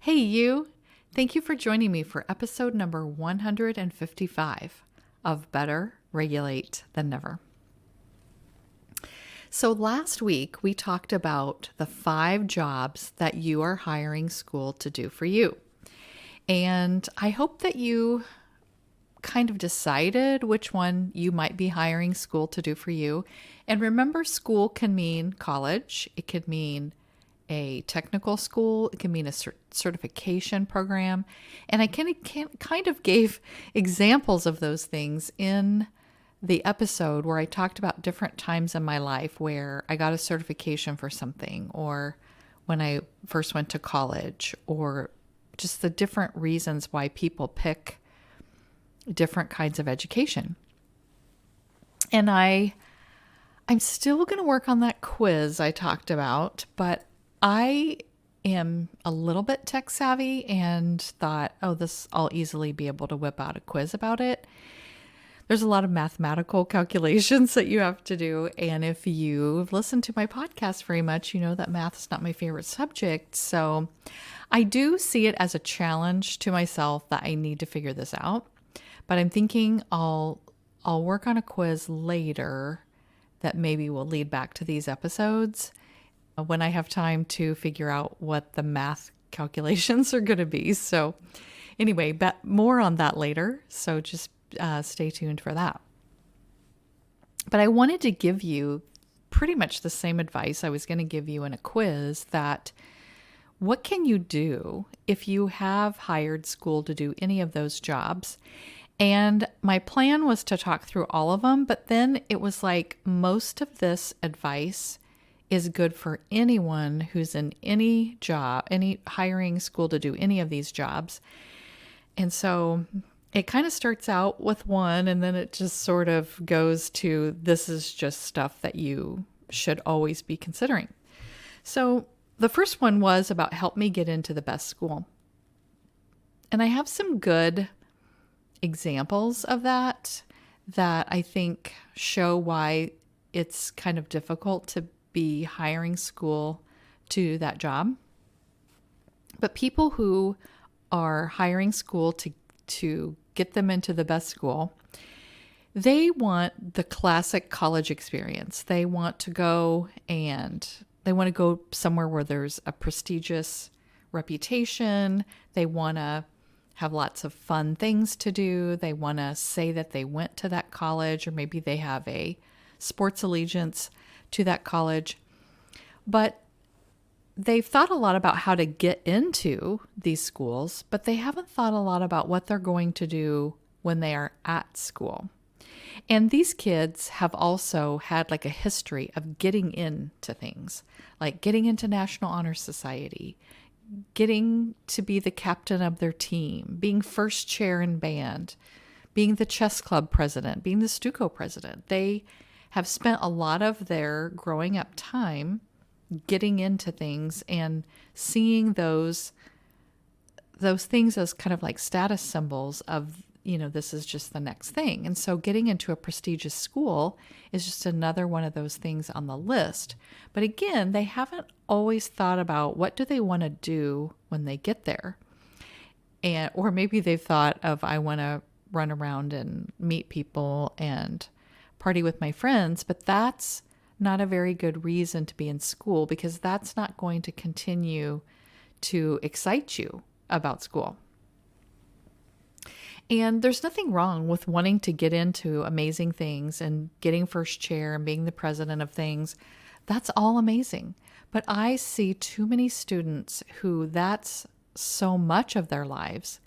Hey, you! Thank you for joining me for episode number 155 of Better Regulate Than Never. So, last week we talked about the 5 jobs that you are hiring school to do for you. And I hope that you kind of decided which one you might be hiring school to do for you. And remember, school can mean college, it could mean a technical school, it can mean a certification program. And I kind of gave examples of those things in the episode where I talked about different times in my life where I got a certification for something, or when I first went to college, or just the different reasons why people pick different kinds of education. And I'm still going to work on that quiz I talked about, but I am a little bit tech savvy and thought, I'll easily be able to whip out a quiz about it. There's a lot of mathematical calculations that you have to do. And if you've listened to my podcast very much, you know that math is not my favorite subject. So I do see it as a challenge to myself that I need to figure this out. But I'm thinking I'll work on a quiz later that maybe will lead back to these episodes when I have time to figure out what the math calculations are going to be. So anyway, but more on that later. So just stay tuned for that. But I wanted to give you pretty much the same advice I was going to give you in a quiz, that what can you do if you have hired school to do any of those jobs? And my plan was to talk through all of them, but then it was like most of this advice is good for anyone who's in any job, any hiring school to do any of these jobs. And so it kind of starts out with one, and then it just sort of goes to, this is just stuff that you should always be considering. So the first one was about help me get into the best school. And I have some good examples of that I think show why it's kind of difficult to be hiring school to that job. But people who are hiring school to get them into the best school, they want the classic college experience. They want to go somewhere where there's a prestigious reputation. They want to have lots of fun things to do. They want to say that they went to that college, or maybe they have a sports allegiance to that college. But they've thought a lot about how to get into these schools, but they haven't thought a lot about what they're going to do when they are at school. And these kids have also had like a history of getting into things, like getting into National Honor Society, getting to be the captain of their team, being first chair in band, being the chess club president, being the Stuco president. They have spent a lot of their growing up time getting into things and seeing those things as kind of like status symbols of, this is just the next thing. And so getting into a prestigious school is just another one of those things on the list. But again, they haven't always thought about what do they want to do when they get there. Or maybe they've thought of, I want to run around and meet people and party with my friends, but that's not a very good reason to be in school, because that's not going to continue to excite you about school. And there's nothing wrong with wanting to get into amazing things and getting first chair and being the president of things. That's all amazing. But I see too many students who that's so much of their lives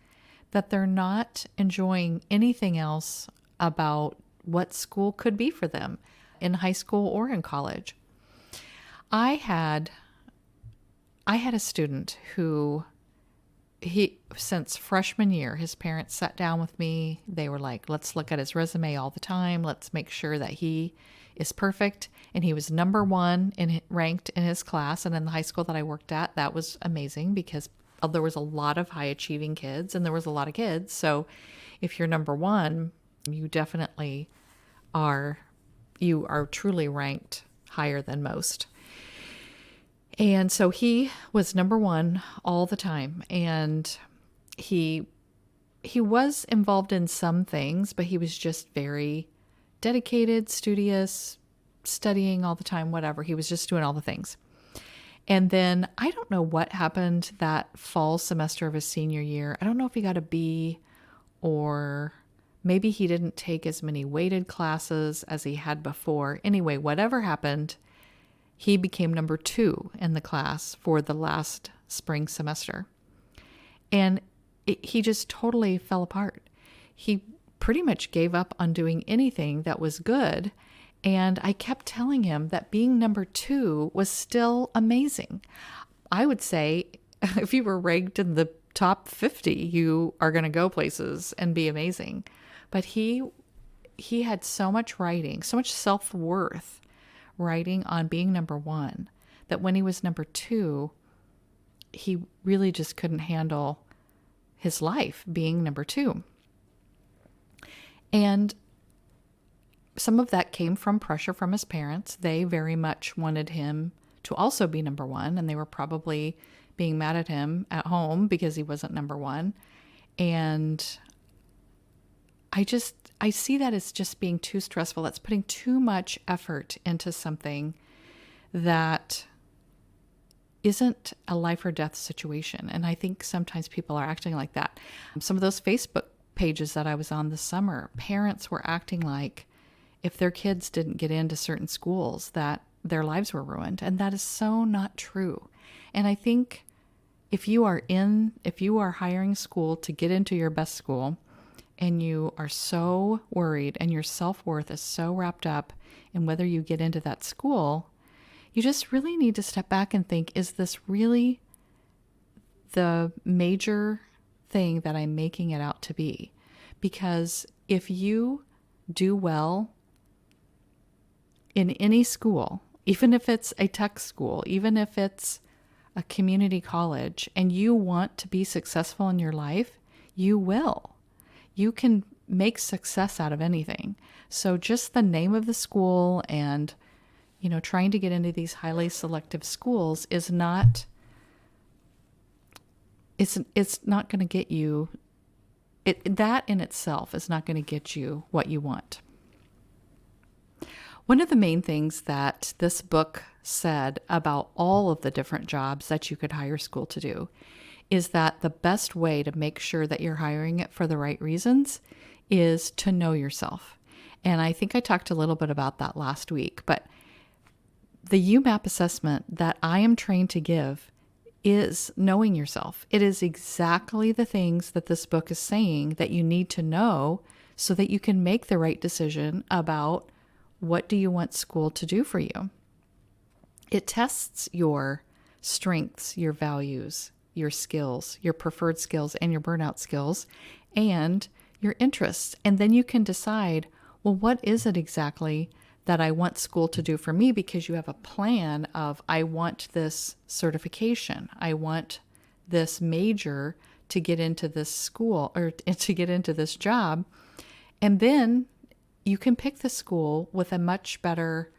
that they're not enjoying anything else about what school could be for them in high school or in college. I had a student who, since freshman year, his parents sat down with me. They were like, let's look at his resume all the time. Let's make sure that he is perfect. And he was number 1 ranked in his class. And in the high school that I worked at, that was amazing because there was a lot of high achieving kids and there was a lot of kids. So if you're number 1, you definitely are truly ranked higher than most. And so he was number one all the time. And he he was involved in some things, but he was just very dedicated, studious, studying all the time, whatever. He was just doing all the things. And then I don't know what happened that fall semester of his senior year. I don't know if he got a B, or maybe he didn't take as many weighted classes as he had before. Anyway, whatever happened, he became number 2 in the class for the last spring semester. And he just totally fell apart. He pretty much gave up on doing anything that was good. And I kept telling him that being number 2 was still amazing. I would say if you were ranked in the top 50, you are going to go places and be amazing. But he had so much writing, so much self-worth writing on being number 1, that when he was number 2, he really just couldn't handle his life being number 2. And some of that came from pressure from his parents. They very much wanted him to also be number 1, and they were probably being mad at him at home because he wasn't number 1. And I see that as just being too stressful. That's putting too much effort into something that isn't a life or death situation. And I think sometimes people are acting like that. Some of those Facebook pages that I was on this summer, parents were acting like if their kids didn't get into certain schools, that their lives were ruined. And that is so not true. And I think if you are hiring school to get into your best school, and you are so worried and your self-worth is so wrapped up in whether you get into that school, you just really need to step back and think, is this really the major thing that I'm making it out to be? Because if you do well in any school, even if it's a tech school, even if it's a community college, and you want to be successful in your life, you will. You can make success out of anything. So just the name of the school and, trying to get into these highly selective schools is not, it's not going to get you, that in itself is not going to get you what you want. One of the main things that this book said about all of the different jobs that you could hire school to do is that the best way to make sure that you're hiring it for the right reasons is to know yourself. And I think I talked a little bit about that last week, but the YouMap assessment that I am trained to give is knowing yourself. It is exactly the things that this book is saying that you need to know so that you can make the right decision about what do you want school to do for you. It tests your strengths, your values, your skills, your preferred skills, and your burnout skills, and your interests. And then you can decide, well, what is it exactly that I want school to do for me? Because you have a plan of, I want this certification. I want this major to get into this school or to get into this job. And then you can pick the school with a much better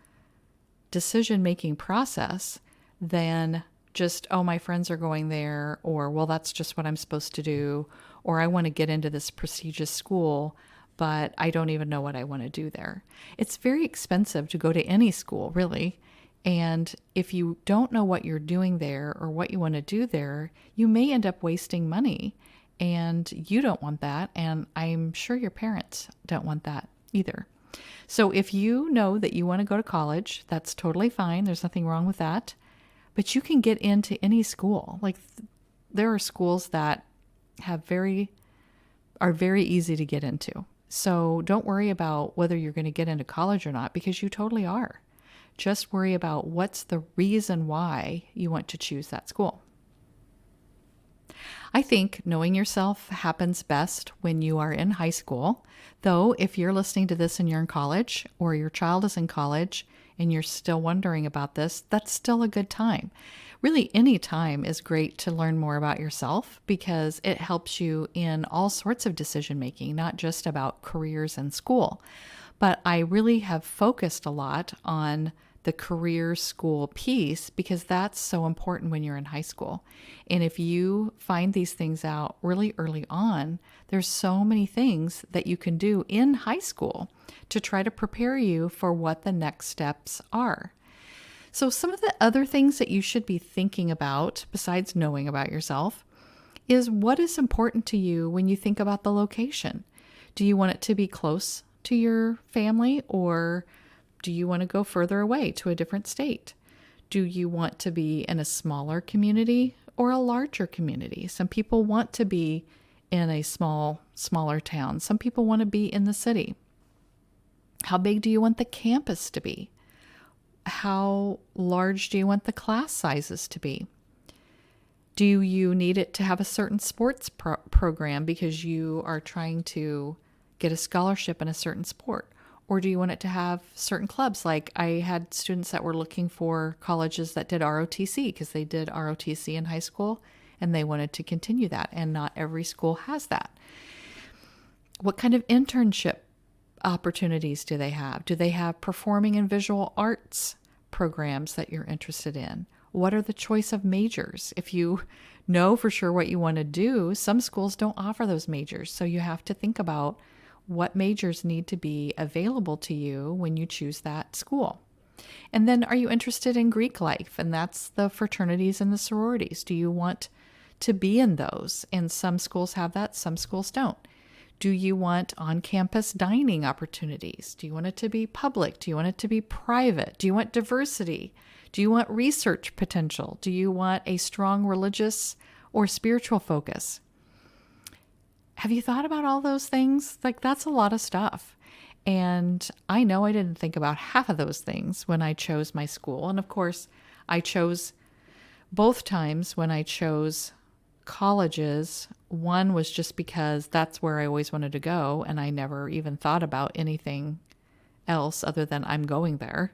decision-making process than just, oh, my friends are going there, or, well, that's just what I'm supposed to do, or I want to get into this prestigious school, but I don't even know what I want to do there. It's very expensive to go to any school, really. And if you don't know what you're doing there or what you want to do there, you may end up wasting money, and you don't want that. And I'm sure your parents don't want that either. So if you know that you want to go to college, that's totally fine. There's nothing wrong with that. But you can get into any school. Like there are schools that are very easy to get into. So don't worry about whether you're going to get into college or not, because you totally are. Just worry about what's the reason why you want to choose that school. I think knowing yourself happens best when you are in high school. Though if you're listening to this and you're in college, or your child is in college and you're still wondering about this, that's still a good time. Really, any time is great to learn more about yourself, because it helps you in all sorts of decision making, not just about careers and school. But I really have focused a lot on the career school piece, because that's so important when you're in high school. And if you find these things out really early on, there's so many things that you can do in high school to try to prepare you for what the next steps are. So some of the other things that you should be thinking about, besides knowing about yourself, is what is important to you when you think about the location. Do you want it to be close to your family, or do you want to go further away to a different state? Do you want to be in a smaller community or a larger community? Some people want to be in a smaller town. Some people want to be in the city. How big do you want the campus to be? How large do you want the class sizes to be? Do you need it to have a certain sports program because you are trying to get a scholarship in a certain sport? Or do you want it to have certain clubs? Like I had students that were looking for colleges that did ROTC because they did ROTC in high school and they wanted to continue that. And not every school has that. What kind of internship opportunities do they have? Do they have performing and visual arts programs that you're interested in? What are the choice of majors? If you know for sure what you want to do, some schools don't offer those majors. So you have to think about what majors need to be available to you when you choose that school. And then are you interested in Greek life? And that's the fraternities and the sororities. Do you want to be in those? And some schools have that, some schools don't. Do you want on-campus dining opportunities? Do you want it to be public? Do you want it to be private? Do you want diversity? Do you want research potential? Do you want a strong religious or spiritual focus? Have you thought about all those things? Like, that's a lot of stuff. And I know I didn't think about half of those things when I chose my school. And of course, I chose both times when I chose colleges. One was just because that's where I always wanted to go, and I never even thought about anything else other than I'm going there.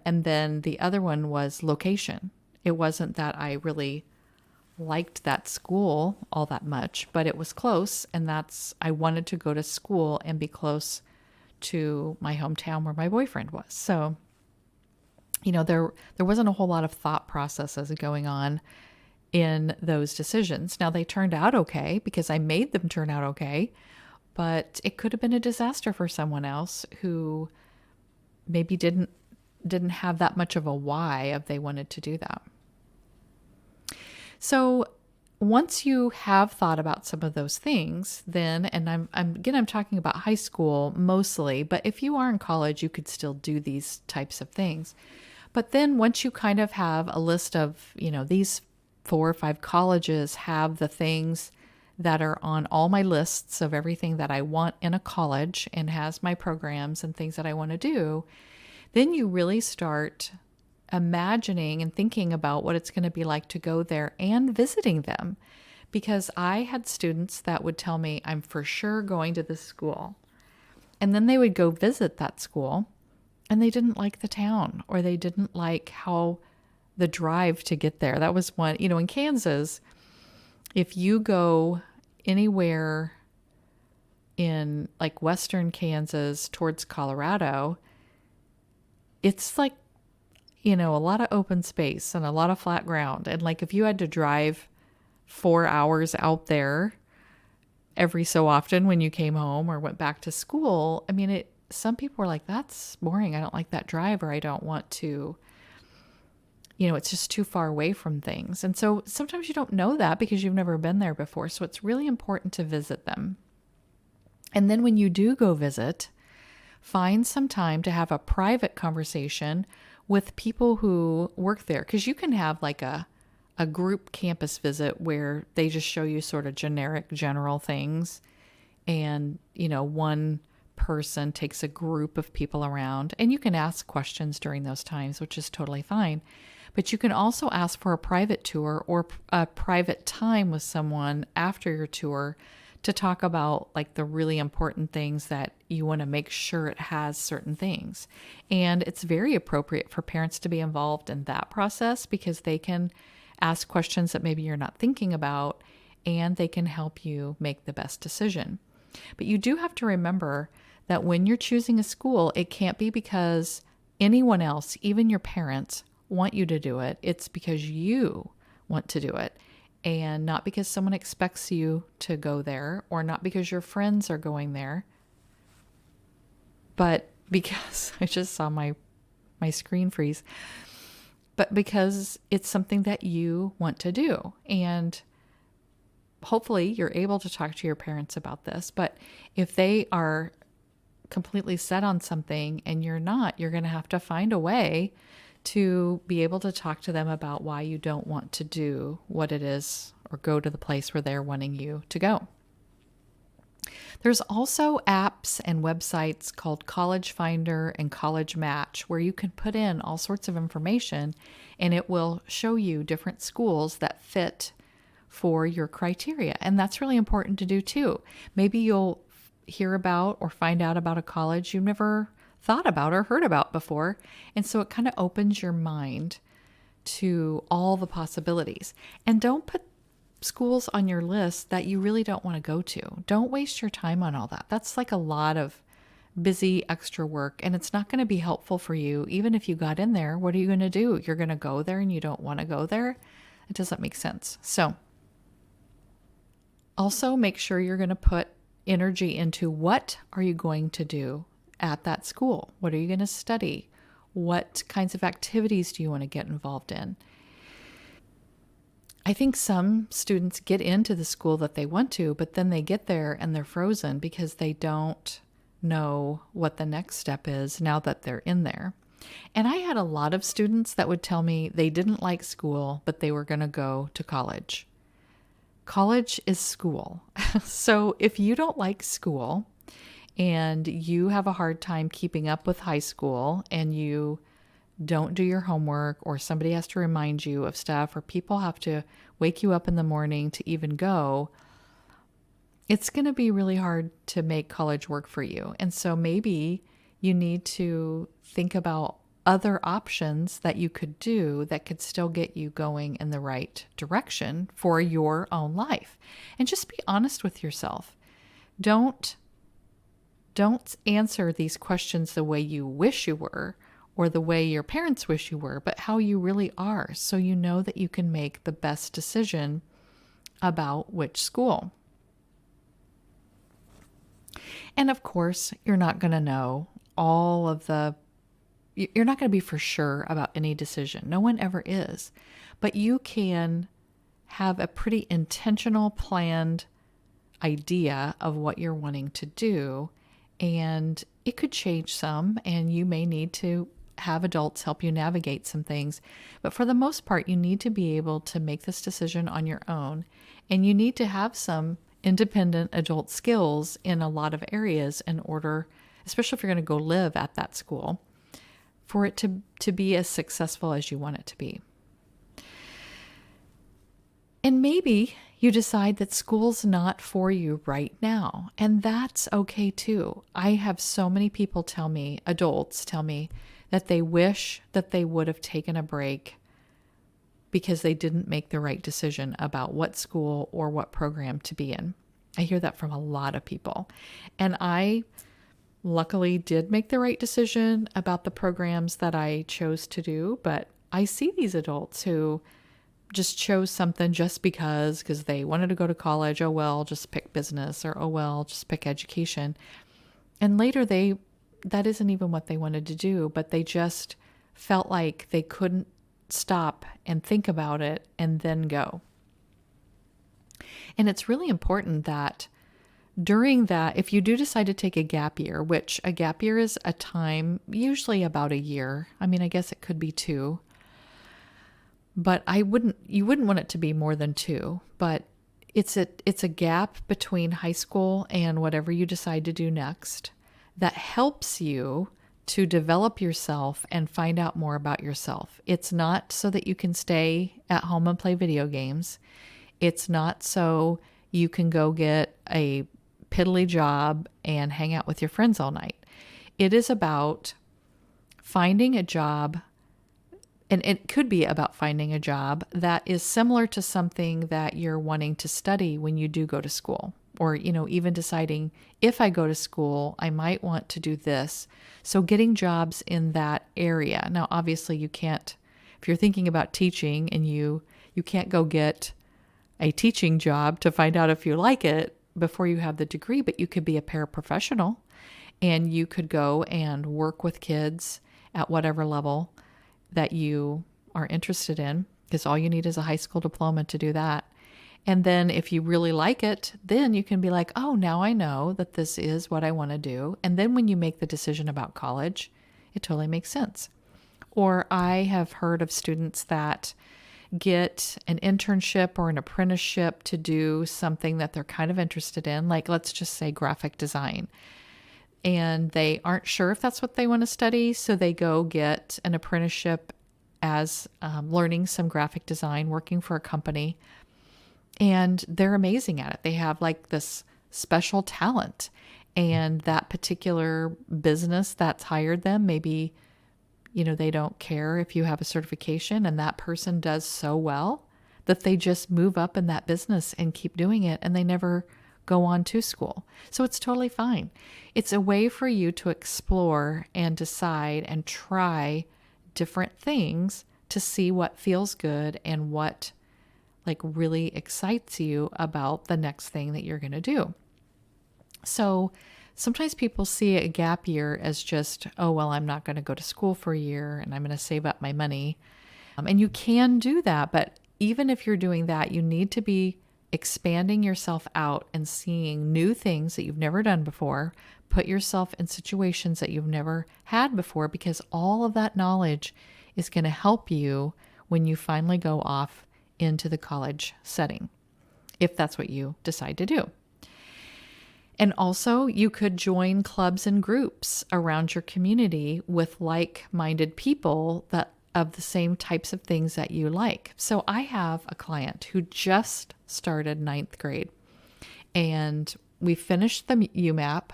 And then the other one was location. It wasn't that I really liked that school all that much, but it was close, and I wanted to go to school and be close to my hometown where my boyfriend was. So, there wasn't a whole lot of thought processes going on in those decisions. Now, they turned out okay because I made them turn out okay, but it could have been a disaster for someone else who maybe didn't have that much of a why of they wanted to do that. So once you have thought about some of those things, then, and I'm talking about high school mostly, but if you are in college, you could still do these types of things. But then once you kind of have a list of, these 4 or 5 colleges have the things that are on all my lists of everything that I want in a college and has my programs and things that I want to do, then you really start imagining and thinking about what it's going to be like to go there and visiting them. Because I had students that would tell me, I'm for sure going to this school. And then they would go visit that school and they didn't like the town, or they didn't like how the drive to get there. That was one, in Kansas, if you go anywhere in like western Kansas towards Colorado, it's like, a lot of open space and a lot of flat ground. And like if you had to drive 4 hours out there every so often when you came home or went back to school, some people were like, that's boring. I don't like that drive, or I don't want to, it's just too far away from things. And so sometimes you don't know that because you've never been there before. So it's really important to visit them. And then when you do go visit, find some time to have a private conversation with people who work there. Because you can have like a group campus visit where they just show you sort of general things. And, one person takes a group of people around, and you can ask questions during those times, which is totally fine. But you can also ask for a private tour or a private time with someone after your tour to talk about like the really important things that you want to make sure it has certain things. And it's very appropriate for parents to be involved in that process because they can ask questions that maybe you're not thinking about, and they can help you make the best decision. But you do have to remember that when you're choosing a school, it can't be because anyone else, even your parents, want you to do it, it's because you want to do it. And not because someone expects you to go there, or not because your friends are going there, but because I just saw my screen freeze, but because it's something that you want to do. And hopefully you're able to talk to your parents about this. But if they are completely set on something and you're not, you're going to have to find a way to be able to talk to them about why you don't want to do what it is or go to the place where they're wanting you to go. There's also apps and websites called College Finder and College Match where you can put in all sorts of information and it will show you different schools that fit for your criteria. And that's really important to do too. Maybe you'll hear about or find out about a college you've never thought about or heard about before. And so it kind of opens your mind to all the possibilities. And don't put schools on your list that you really don't want to go to. Don't waste your time on all that. That's like a lot of busy extra work, and it's not going to be helpful for you. Even if you got in there, what are you going to do? You're going to go there and you don't want to go there? It doesn't make sense. So also make sure you're going to put energy into what are you going to do at that school? What are you going to study? What kinds of activities do you want to get involved in? I think some students get into the school that they want to, but then they get there and they're frozen because they don't know what the next step is now that they're in there. And I had a lot of students that would tell me they didn't like school, but they were going to go to college. College is school. So if you don't like school and you have a hard time keeping up with high school and you don't do your homework, or somebody has to remind you of stuff, or people have to wake you up in the morning to even go, it's going to be really hard to make college work for you. And so maybe you need to think about other options that you could do that could still get you going in the right direction for your own life. And just be honest with yourself. Don't answer these questions the way you wish you were or the way your parents wish you were, but how you really are, so you know that you can make the best decision about which school. And of course, you're not going to know you're not going to be for sure about any decision. No one ever is. But you can have a pretty intentional, planned idea of what you're wanting to do, and it could change some, and you may need to have adults help you navigate some things. But for the most part, you need to be able to make this decision on your own, and you need to have some independent adult skills in a lot of areas in order, especially if you're going to go live at that school, for it to be as successful as you want it to be. And maybe you decide that school's not for you right now, and that's okay too. I have so many people adults tell me, that they wish that they would have taken a break because they didn't make the right decision about what school or what program to be in. I hear that from a lot of people. And I luckily did make the right decision about the programs that I chose to do, but I see these adults who just chose something just because they wanted to go to college. Oh, well, just pick business, or oh, well, just pick education. And later that isn't even what they wanted to do, but they just felt like they couldn't stop and think about it and then go. And it's really important that during that, if you do decide to take a gap year, which a gap year is a time, usually about a year. I mean, I guess it could be 2, but you wouldn't want it to be more than 2, but it's a gap between high school and whatever you decide to do next that helps you to develop yourself and find out more about yourself. It's not so that you can stay at home and play video games. It's not so you can go get a piddly job and hang out with your friends all night. It is about finding a job, and it could be about finding a job that is similar to something that you're wanting to study when you do go to school. or, even deciding if I go to school, I might want to do this. So getting jobs in that area. Now, obviously you can't, if you're thinking about teaching and you can't go get a teaching job to find out if you like it before you have the degree, but you could be a paraprofessional and you could go and work with kids at whatever level that you are interested in, because all you need is a high school diploma to do that. And then if you really like it, then you can be like, oh, now I know that this is what I want to do. And then when you make the decision about college, it totally makes sense. Or I have heard of students that get an internship or an apprenticeship to do something that they're kind of interested in, like let's just say graphic design. And they aren't sure if that's what they want to study, so they go get an apprenticeship as learning some graphic design, working for a company. And they're amazing at it. They have like this special talent. And that particular business that's hired them, maybe, they don't care if you have a certification, and that person does so well that they just move up in that business and keep doing it, and they never go on to school. So it's totally fine. It's a way for you to explore and decide and try different things to see what feels good and what really excites you about the next thing that you're going to do. So sometimes people see a gap year as just, oh, well, I'm not going to go to school for a year and I'm going to save up my money. And you can do that. But even if you're doing that, you need to be expanding yourself out and seeing new things that you've never done before. Put yourself in situations that you've never had before, because all of that knowledge is going to help you when you finally go off into the college setting, if that's what you decide to do. And also, you could join clubs and groups around your community with like-minded people that of the same types of things that you like. So I have a client who just started ninth grade, and we finished the YouMap,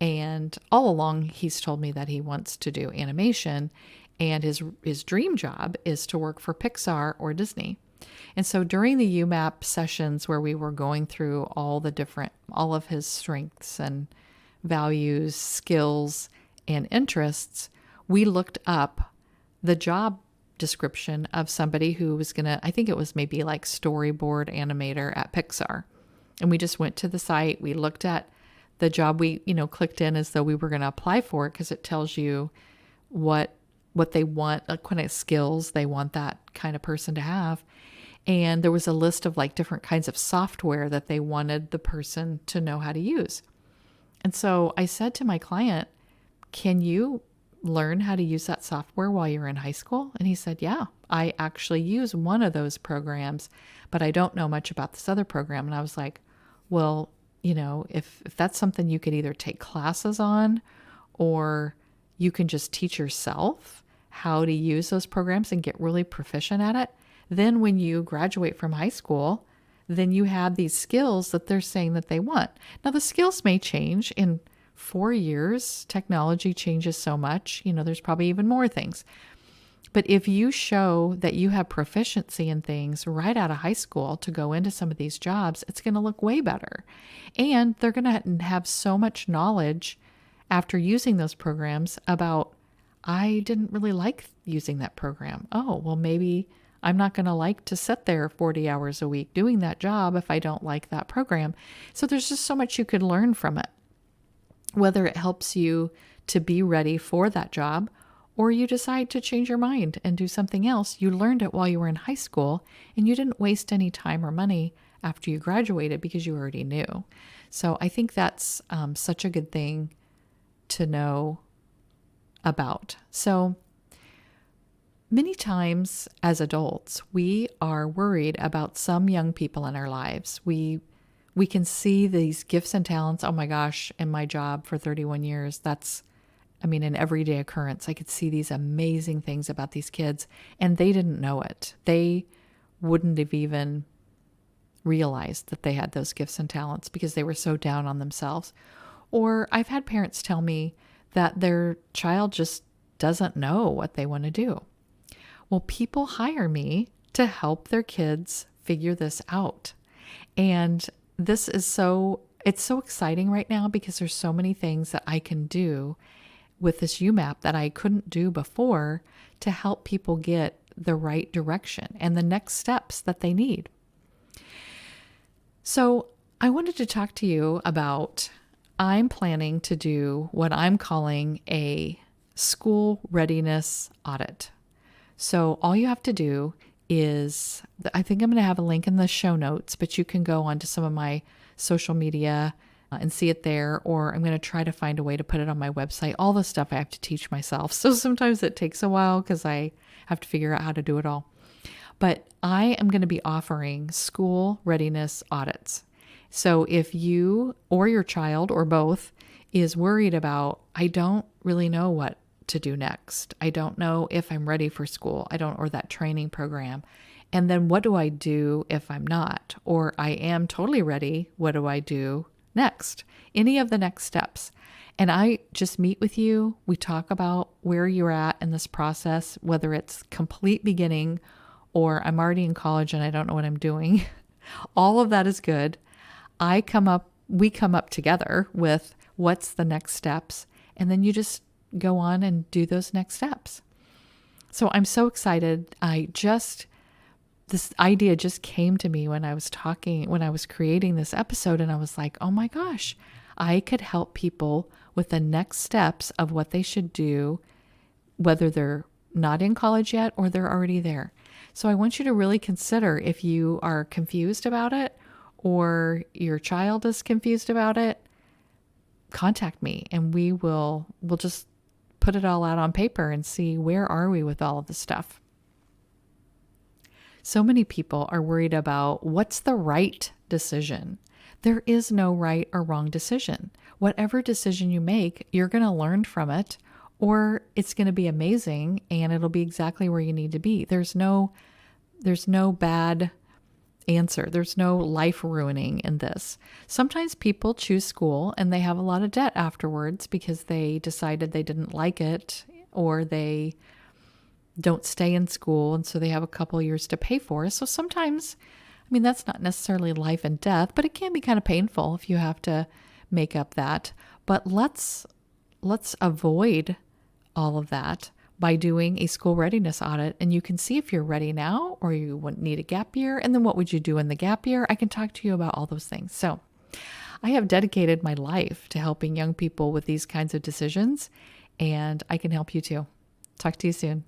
and all along he's told me that he wants to do animation, and his dream job is to work for Pixar or Disney. And so during the YouMap sessions where we were going through all of his strengths and values, skills, and interests, we looked up the job description of somebody who was I think it was maybe like storyboard animator at Pixar. And we just went to the site, we looked at the job, we, clicked in as though we were going to apply for it, because it tells you what they want, what kind of skills they want that kind of person to have. And there was a list of different kinds of software that they wanted the person to know how to use. And so I said to my client, can you learn how to use that software while you're in high school? And he said, yeah, I actually use one of those programs, but I don't know much about this other program. And I was like, well, if that's something you could either take classes on, or you can just teach yourself how to use those programs and get really proficient at it. Then when you graduate from high school, then you have these skills that they're saying that they want. Now, the skills may change in 4 years. Technology changes so much, there's probably even more things. But if you show that you have proficiency in things right out of high school to go into some of these jobs, it's going to look way better. And they're going to have so much knowledge after using those programs about, I didn't really like using that program. Oh, well, maybe I'm not going to like to sit there 40 hours a week doing that job if I don't like that program. So there's just so much you could learn from it, whether it helps you to be ready for that job, or you decide to change your mind and do something else. You learned it while you were in high school, and you didn't waste any time or money after you graduated because you already knew. So I think that's such a good thing to know about. So many times as adults, we are worried about some young people in our lives. We can see these gifts and talents. Oh my gosh, in my job for 31 years, that's, an everyday occurrence. I could see these amazing things about these kids, and they didn't know it. They wouldn't have even realized that they had those gifts and talents because they were so down on themselves. Or I've had parents tell me that their child just doesn't know what they want to do. Well, people hire me to help their kids figure this out. And this is so It's so exciting right now because there's so many things that I can do with this YouMap that I couldn't do before to help people get the right direction and the next steps that they need. So I wanted to talk to you about, I'm planning to do what I'm calling a school readiness audit. So all you have to do is, I think I'm going to have a link in the show notes, but you can go onto some of my social media and see it there, or I'm going to try to find a way to put it on my website. All the stuff I have to teach myself. So sometimes it takes a while because I have to figure out how to do it all. But I am going to be offering school readiness audits. So if you or your child or both is worried about, I don't really know what to do next. I don't know if I'm ready for school. Or that training program. And then what do I do if I'm not? Or I am totally ready. What do I do next? Any of the next steps. And I just meet with you. We talk about where you're at in this process, whether it's complete beginning or I'm already in college and I don't know what I'm doing. All of that is good. We come up together with what's the next steps, and then you just go on and do those next steps. So I'm so excited. This idea just came to me when I was creating this episode, and I was like, oh my gosh, I could help people with the next steps of what they should do, whether they're not in college yet or they're already there. So I want you to really consider, if you are confused about it or your child is confused about it, contact me and we'll just put it all out on paper and see where are we with all of this stuff. So many people are worried about what's the right decision. There is no right or wrong decision. Whatever decision you make, you're going to learn from it, or it's going to be amazing and it'll be exactly where you need to be. There's no bad answer. There's no life ruining in this. Sometimes people choose school and they have a lot of debt afterwards because they decided they didn't like it, or they don't stay in school and so they have a couple years to pay for it. So sometimes, that's not necessarily life and death, but it can be kind of painful if you have to make up that. But let's avoid all of that by doing a school readiness audit, and you can see if you're ready now or you wouldn't need a gap year, and then what would you do in the gap year? I can talk to you about all those things. So I have dedicated my life to helping young people with these kinds of decisions, and I can help you too. Talk to you soon.